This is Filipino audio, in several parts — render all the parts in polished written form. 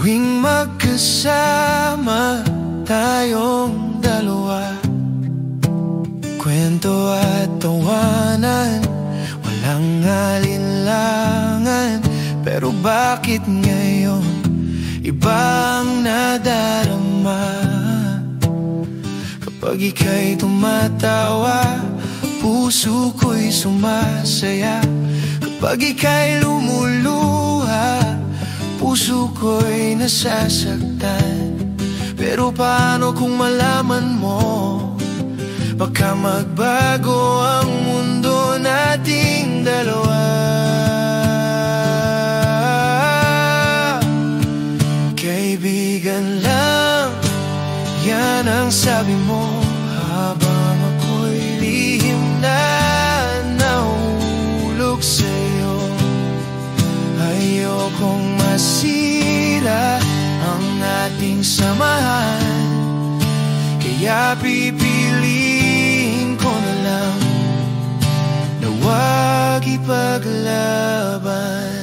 Tuwing magkasama tayong dalawa, kwento at tawanan, walang alinlangan. Pero bakit ngayon ibang nadarama? Kapag ika'y tumatawa, puso ko'y sumasaya. Kapag ika'y lumuluha, puso ko'y nasasaktan. Pero paano kung malaman mo, baka magbago ang mundo nating dalawa. Kaibigan lang, yan ang sabi mo, habang ako'y lihim na nahulog sa'yo. Ayokong masira ang ating samahan, kaya pipiliin ko na lang na huwag ipaglaban.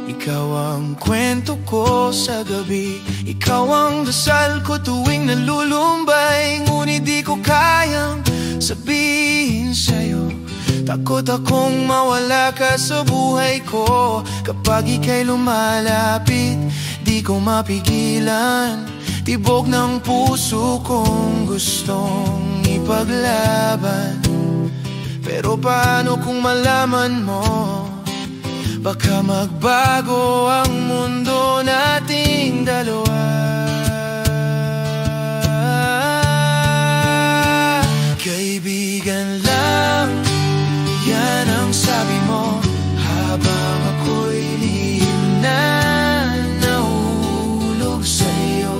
Ikaw ang kwento ko sa gabi, ikaw ang dasal ko tuwing nalulumbay. Ngunit di ko kayang sabihin sa'yo, takot akong mawala ka sa buhay ko. Kapag ika'y lumalapit, di ko mapigilan. Tibok ng puso kong gustong ipaglaban. Pero paano kung malaman mo, baka magbago ang mundo nating dalawa. Kaibigan lang, yan ang sabi mo, habang ako'y lihim na nahulog sa'yo.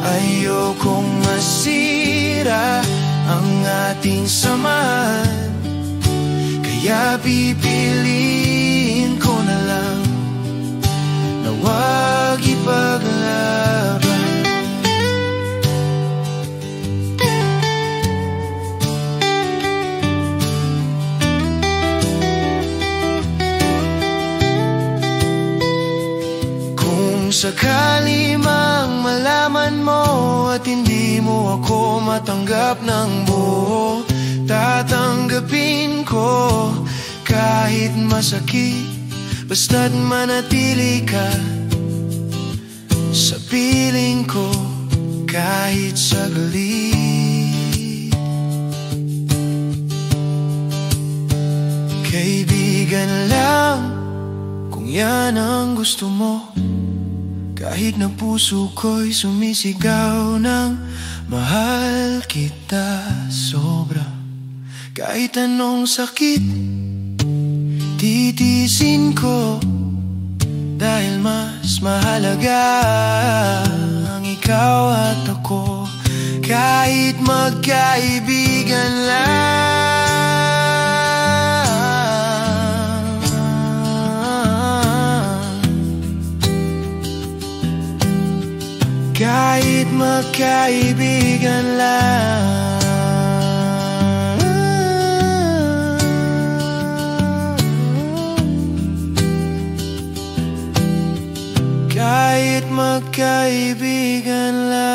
Ayokong masira ang ating samahan, kaya pipiliin ko na lang na huwag ipaglaban. Kung sakali mang malaman mo at hindi mo ako matanggap ng buo, tatanggapin ko kahit masakit, basta't manatili ka sa piling ko kahit saglit. Kaibigan lang, kung yan ang gusto mo, kahit na puso ko'y sumisigaw ng mahal kita sobra. Kahit anong sakit, titiisin ko, dahil mas mahalaga ang ikaw at ako. Kahit magkaibigan lang, kahit magkaibigan lang, kahit magkaibigan lang.